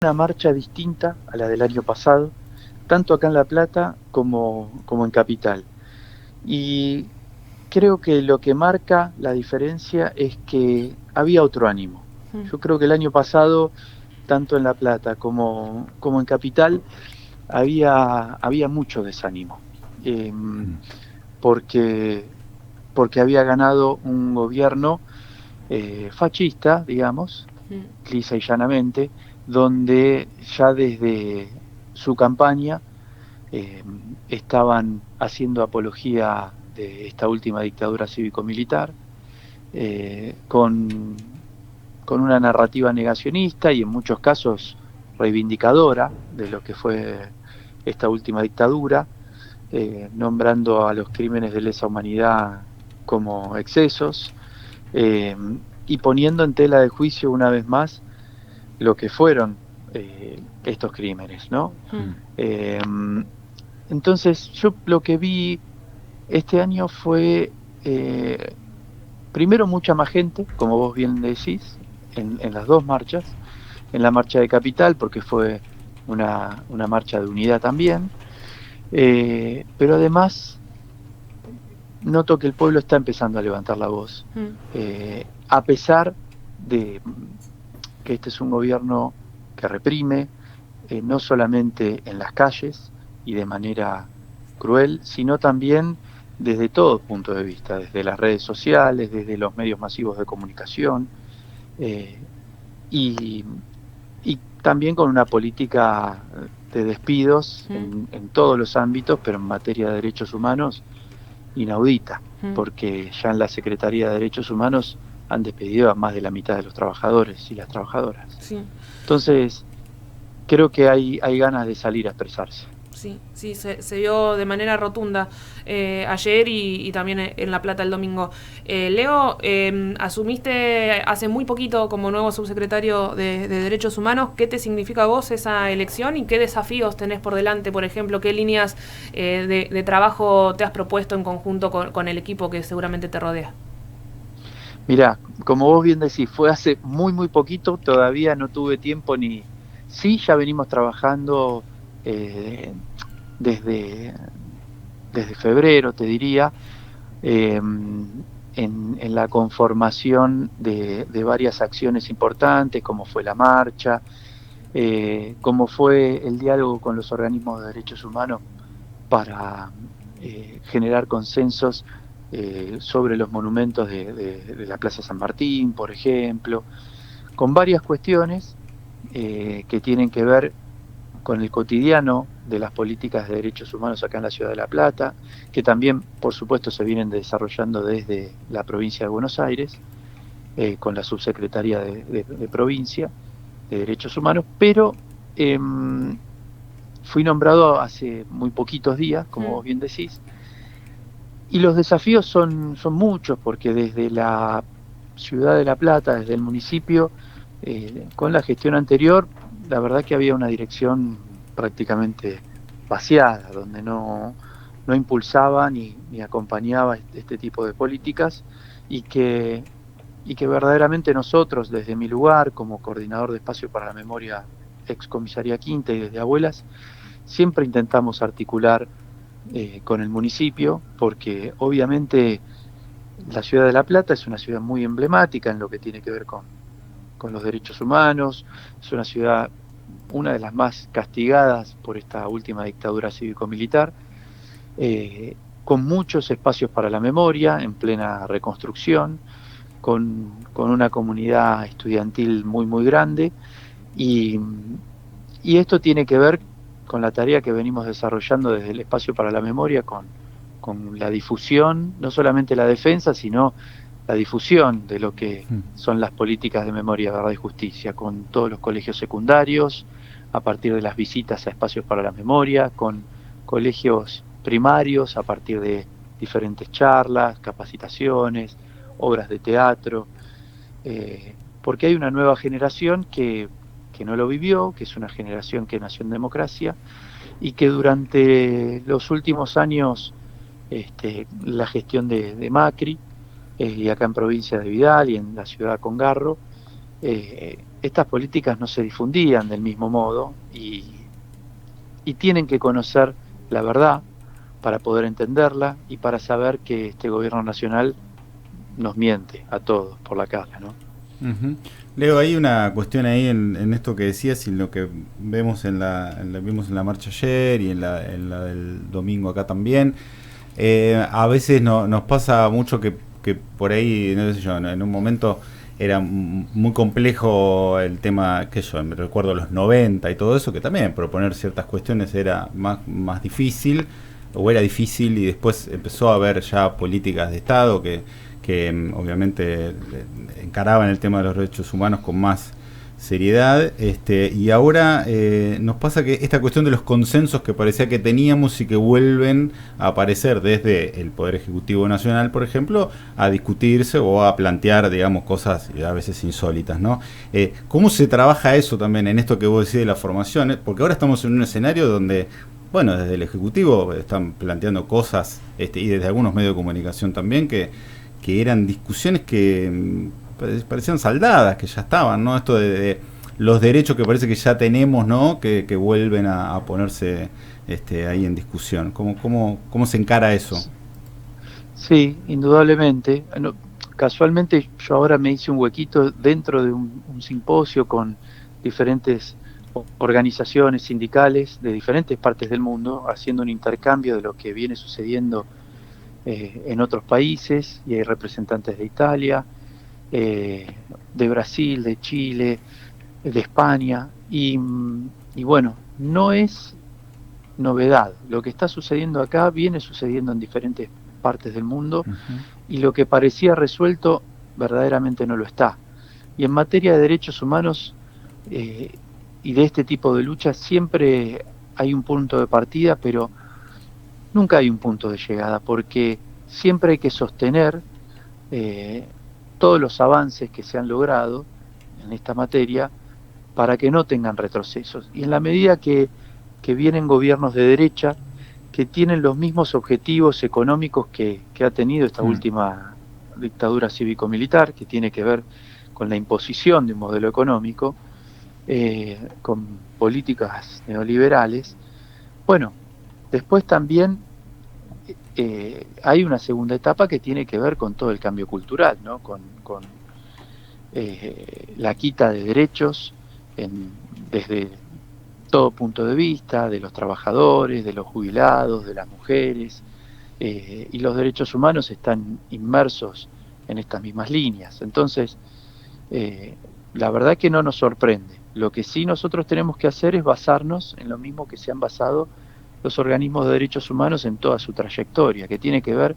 una marcha distinta a la del año pasado, tanto acá en La Plata como en Capital. Y creo que lo que marca la diferencia es que había otro ánimo. Mm. Yo creo que el año pasado, tanto en La Plata como en Capital, había mucho desánimo, eh, porque, porque había ganado un gobierno fascista, digamos, Mm. lisa y llanamente, donde ya desde su campaña eh, estaban haciendo apología de esta última dictadura cívico-militar, con una narrativa negacionista y en muchos casos reivindicadora de lo que fue esta última dictadura, nombrando a los crímenes de lesa humanidad como excesos, eh, y poniendo en tela de juicio una vez más lo que fueron estos crímenes, ¿no? Mm. Eh, entonces, yo lo que vi este año fue, primero, mucha más gente, como vos bien decís, en las dos marchas, en la marcha de Capital, porque fue una marcha de unidad también, pero además noto que el pueblo está empezando a levantar la voz, Mm. a pesar de que este es un gobierno que reprime, no solamente en las calles y de manera cruel, sino también desde todo punto de vista, desde las redes sociales, desde los medios masivos de comunicación, eh, y, y también con una política de despidos Mm. en todos los ámbitos, pero en materia de derechos humanos inaudita, Mm. porque ya en la Secretaría de Derechos Humanos han despedido a más de la mitad de los trabajadores y las trabajadoras. Sí. Entonces, creo que hay ganas de salir a expresarse. Sí, sí, se vio de manera rotunda ayer y también en La Plata el domingo. Leo, asumiste hace muy poquito como nuevo subsecretario de Derechos Humanos. ¿Qué te significa a vos esa elección y qué desafíos tenés por delante? Por ejemplo, ¿qué líneas de trabajo te has propuesto en conjunto con el equipo que seguramente te rodea? Mirá, como vos bien decís, fue hace muy poquito, todavía no tuve tiempo ni... Sí, ya venimos trabajando eh, desde, desde febrero, te diría, en la conformación de varias acciones importantes, como fue la marcha, como fue el diálogo con los organismos de derechos humanos para generar consensos sobre los monumentos de la Plaza San Martín, por ejemplo, con varias cuestiones que tienen que ver con el cotidiano de las políticas de derechos humanos acá en la Ciudad de La Plata, que también, por supuesto, se vienen desarrollando desde la provincia de Buenos Aires, con la subsecretaría de provincia de derechos humanos, pero eh, fui nombrado hace muy poquitos días, como Mm. vos bien decís, y los desafíos son muchos, porque desde la ciudad de La Plata, desde el municipio, con la gestión anterior, la verdad que había una dirección prácticamente vaciada, donde no impulsaba ni acompañaba este tipo de políticas, y y que verdaderamente nosotros, desde mi lugar, como coordinador de Espacio para la Memoria, ex comisaría Quinta y desde Abuelas, siempre intentamos articular con el municipio, porque obviamente la ciudad de La Plata es una ciudad muy emblemática en lo que tiene que ver con los derechos humanos, es una ciudad, una de las más castigadas por esta última dictadura cívico-militar, con muchos espacios para la memoria, en plena reconstrucción, con una comunidad estudiantil muy grande, y, y esto tiene que ver con la tarea que venimos desarrollando desde el Espacio para la Memoria, con la difusión, no solamente la defensa, sino la difusión de lo que son las políticas de memoria, verdad y justicia, con todos los colegios secundarios, a partir de las visitas a espacios para la memoria, con colegios primarios, a partir de diferentes charlas, capacitaciones, obras de teatro, porque hay una nueva generación que no lo vivió, que es una generación que nació en democracia y que durante los últimos años, la gestión de Macri, y acá en provincia de Vidal y en la ciudad de Congarro, estas políticas no se difundían del mismo modo y tienen que conocer la verdad para poder entenderla y para saber que este gobierno nacional nos miente a todos por la cara, ¿no? Uh-huh. Leo, hay una cuestión ahí en esto que decías y lo que vemos vimos en la marcha ayer y en la del domingo acá también. A veces nos pasa mucho que por ahí, no sé yo, en un momento era muy complejo el tema, que yo me recuerdo los 90 y todo eso, que también proponer ciertas cuestiones era más difícil, o era difícil, y después empezó a haber ya políticas de Estado que obviamente encaraban el tema de los derechos humanos con más seriedad, y ahora nos pasa que esta cuestión de los consensos que parecía que teníamos y que vuelven a aparecer desde el Poder Ejecutivo Nacional, por ejemplo, a discutirse o a plantear, digamos, cosas a veces insólitas, ¿no? ¿Cómo se trabaja eso también en esto que vos decís de la formación? Porque ahora estamos en un escenario donde, bueno, desde el Ejecutivo están planteando cosas, y desde algunos medios de comunicación también, que eran discusiones que parecían saldadas, que ya estaban, ¿no? Esto de los derechos que parece que ya tenemos, ¿no? Que vuelven a ponerse ahí en discusión. ¿Cómo se encara eso? Sí, indudablemente. No, casualmente yo ahora me hice un huequito dentro de un simposio con diferentes organizaciones sindicales de diferentes partes del mundo, haciendo un intercambio de lo que viene sucediendo en otros países, y hay representantes de Italia, de Brasil, de Chile, de España, y bueno, no es novedad. Lo que está sucediendo acá viene sucediendo en diferentes partes del mundo, y lo que parecía resuelto verdaderamente no lo está. Y en materia de derechos humanos y de este tipo de luchas siempre hay un punto de partida, pero nunca hay un punto de llegada, porque siempre hay que sostener todos los avances que se han logrado en esta materia para que no tengan retrocesos. Y en la medida que vienen gobiernos de derecha que tienen los mismos objetivos económicos que ha tenido esta última dictadura cívico-militar, que tiene que ver con la imposición de un modelo económico, con políticas neoliberales, bueno, después también hay una segunda etapa que tiene que ver con todo el cambio cultural, ¿no? Con la quita de derechos desde todo punto de vista, de los trabajadores, de los jubilados, de las mujeres, y los derechos humanos están inmersos en estas mismas líneas. Entonces, la verdad que no nos sorprende. Lo que sí nosotros tenemos que hacer es basarnos en lo mismo que se han basado los organismos de derechos humanos en toda su trayectoria, que tiene que ver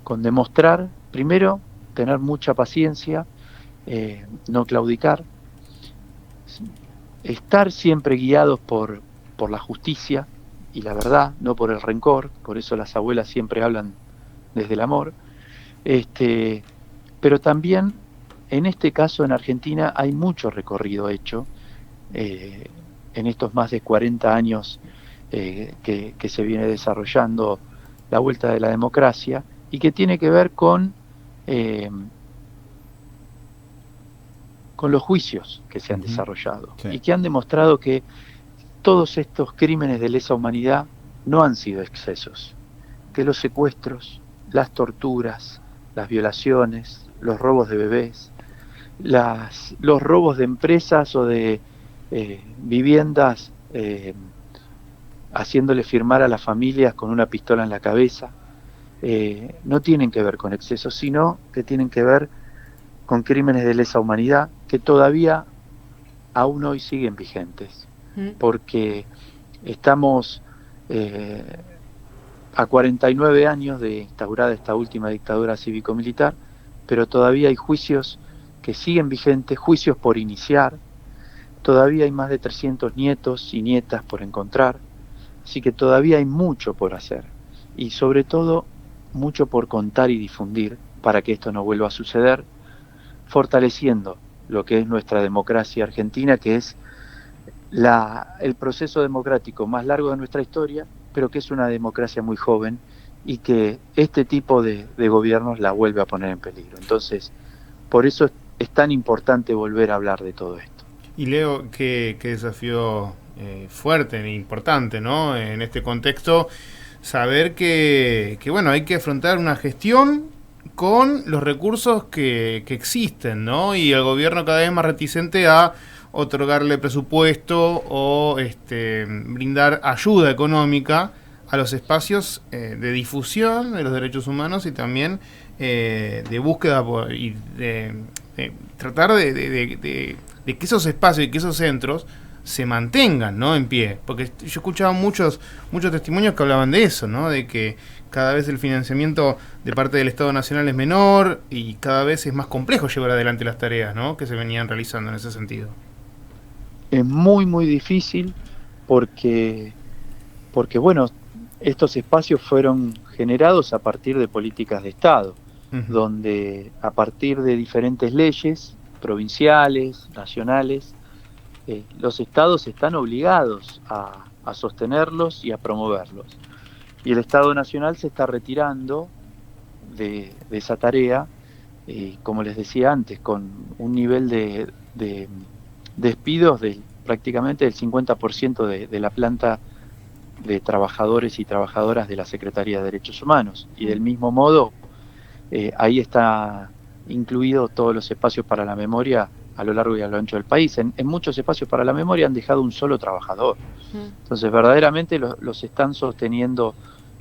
con demostrar, primero, tener mucha paciencia, no claudicar, estar siempre guiados por la justicia y la verdad, no por el rencor. Por eso las abuelas siempre hablan desde el amor, pero también en este caso en Argentina hay mucho recorrido hecho en estos más de 40 años que se viene desarrollando la vuelta de la democracia, y que tiene que ver con los juicios que se han desarrollado, sí, y que han demostrado que todos estos crímenes de lesa humanidad no han sido excesos, que los secuestros, las torturas, las violaciones, los robos de bebés, los robos de empresas o de viviendas, haciéndole firmar a las familias con una pistola en la cabeza, no tienen que ver con excesos, sino que tienen que ver con crímenes de lesa humanidad que todavía aún hoy siguen vigentes, porque estamos a 49 años de instaurada esta última dictadura cívico-militar, pero todavía hay juicios que siguen vigentes, juicios por iniciar, todavía hay más de 300 nietos y nietas por encontrar, así que todavía hay mucho por hacer, y sobre todo mucho por contar y difundir para que esto no vuelva a suceder, fortaleciendo lo que es nuestra democracia argentina, que es el proceso democrático más largo de nuestra historia, pero que es una democracia muy joven y que este tipo de gobiernos la vuelve a poner en peligro. Entonces, por eso es tan importante volver a hablar de todo esto. Y Leo, qué desafío fuerte e importante, ¿no? En este contexto, saber que bueno, hay que afrontar una gestión con los recursos que existen, ¿no? Y el gobierno cada vez más reticente a otorgarle presupuesto o brindar ayuda económica a los espacios de difusión de los derechos humanos y también de búsqueda y de tratar de que esos espacios y que esos centros se mantengan, ¿no?, en pie. Porque yo escuchaba muchos testimonios que hablaban de eso, ¿no?, de que cada vez el financiamiento de parte del Estado Nacional es menor y cada vez es más complejo llevar adelante las tareas, ¿no?, que se venían realizando en ese sentido. Es muy, muy difícil porque bueno, estos espacios fueron generados a partir de políticas de Estado, donde a partir de diferentes leyes provinciales, nacionales, los estados están obligados a sostenerlos y a promoverlos. Y el Estado Nacional se está retirando de esa tarea, como les decía antes, con un nivel de despidos prácticamente del 50% de la planta de trabajadores y trabajadoras de la Secretaría de Derechos Humanos. Y del mismo modo, ahí está incluido todos los espacios para la memoria a lo largo y a lo ancho del país. En muchos espacios para la memoria han dejado un solo trabajador. Entonces, verdaderamente los están sosteniendo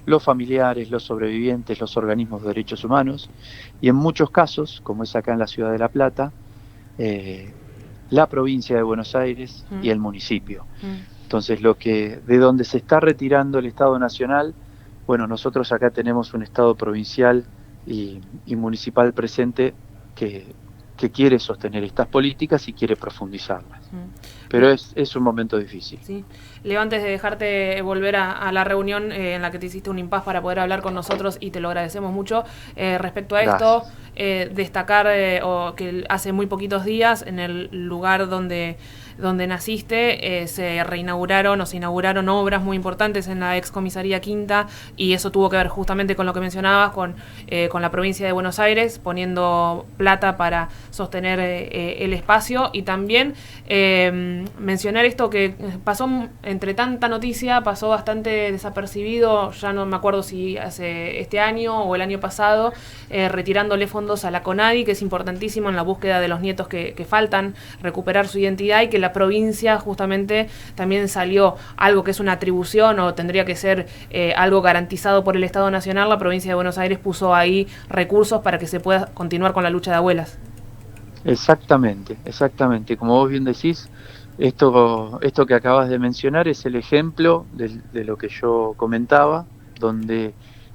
los familiares, los sobrevivientes, los organismos de derechos humanos, y en muchos casos, como es acá en la ciudad de La Plata, la provincia de Buenos Aires y el municipio. Entonces, de donde se está retirando el Estado Nacional, bueno, nosotros acá tenemos un Estado provincial y municipal presente que quiere sostener estas políticas y quiere profundizarlas. Pero es un momento difícil. Sí. Leo, antes de dejarte volver a la reunión en la que te hiciste un impasse para poder hablar con nosotros, y te lo agradecemos mucho, respecto a esto, destacar que hace muy poquitos días, en el lugar donde naciste, se reinauguraron o se inauguraron obras muy importantes en la excomisaría Quinta, y eso tuvo que ver justamente con lo que mencionabas, con la provincia de Buenos Aires, poniendo plata para sostener el espacio, y también mencionar esto que pasó entre tanta noticia, pasó bastante desapercibido, ya no me acuerdo si hace este año o el año pasado, retirándole fondos a la CONADI, que es importantísimo en la búsqueda de los nietos que faltan, recuperar su identidad, y que la provincia justamente también salió algo que es una atribución o tendría que ser algo garantizado por el Estado Nacional. La provincia de Buenos Aires puso ahí recursos para que se pueda continuar con la lucha de abuelas. Exactamente. Como vos bien decís, esto que acabas de mencionar es el ejemplo de lo que yo comentaba, donde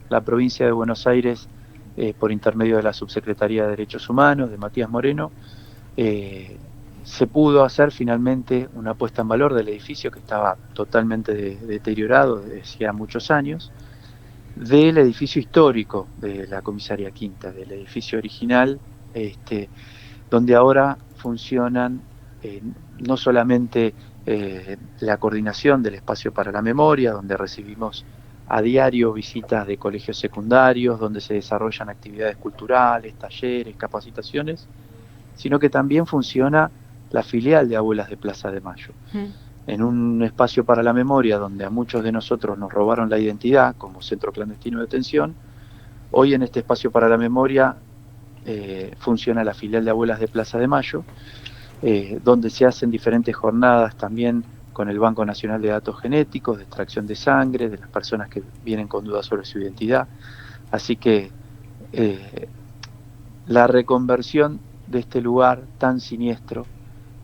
la provincia de Buenos Aires, por intermedio de la Subsecretaría de Derechos Humanos, de Matías Moreno, se pudo hacer finalmente una puesta en valor del edificio que estaba totalmente deteriorado desde hacía muchos años, del edificio histórico de la comisaría Quinta, del edificio original, donde ahora funcionan no solamente la coordinación del espacio para la memoria, donde recibimos a diario visitas de colegios secundarios, donde se desarrollan actividades culturales, talleres, capacitaciones, sino que también funciona la filial de Abuelas de Plaza de Mayo, en un espacio para la memoria donde a muchos de nosotros nos robaron la identidad como centro clandestino de detención. Hoy en este espacio para la memoria funciona la filial de Abuelas de Plaza de Mayo, donde se hacen diferentes jornadas también con el Banco Nacional de Datos Genéticos, de extracción de sangre, de las personas que vienen con dudas sobre su identidad. Así que la reconversión de este lugar tan siniestro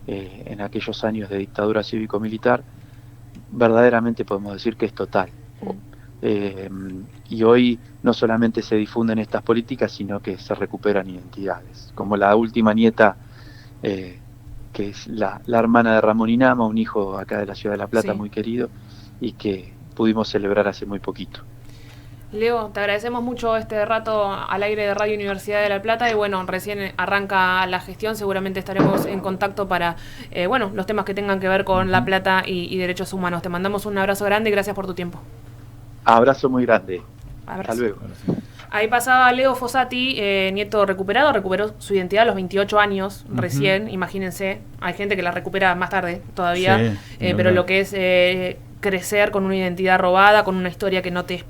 en aquellos años de dictadura cívico-militar, verdaderamente podemos decir que es total. Y hoy no solamente se difunden estas políticas, sino que se recuperan identidades, como la última nieta, que es la hermana de Ramón Inama, un hijo acá de la ciudad de La Plata, muy querido, y que pudimos celebrar hace muy poquito. Leo, te agradecemos mucho este rato al aire de Radio Universidad de La Plata, y bueno, recién arranca la gestión, seguramente estaremos en contacto para los temas que tengan que ver con La Plata y derechos humanos. Te mandamos un abrazo grande y gracias por tu tiempo. Abrazo muy grande. Abrazo. Hasta luego. Ahí pasaba Leo Fossati, nieto recuperó su identidad a los 28 años recién, imagínense, hay gente que la recupera más tarde todavía, Sí, pero lo que es crecer con una identidad robada, con una historia que no te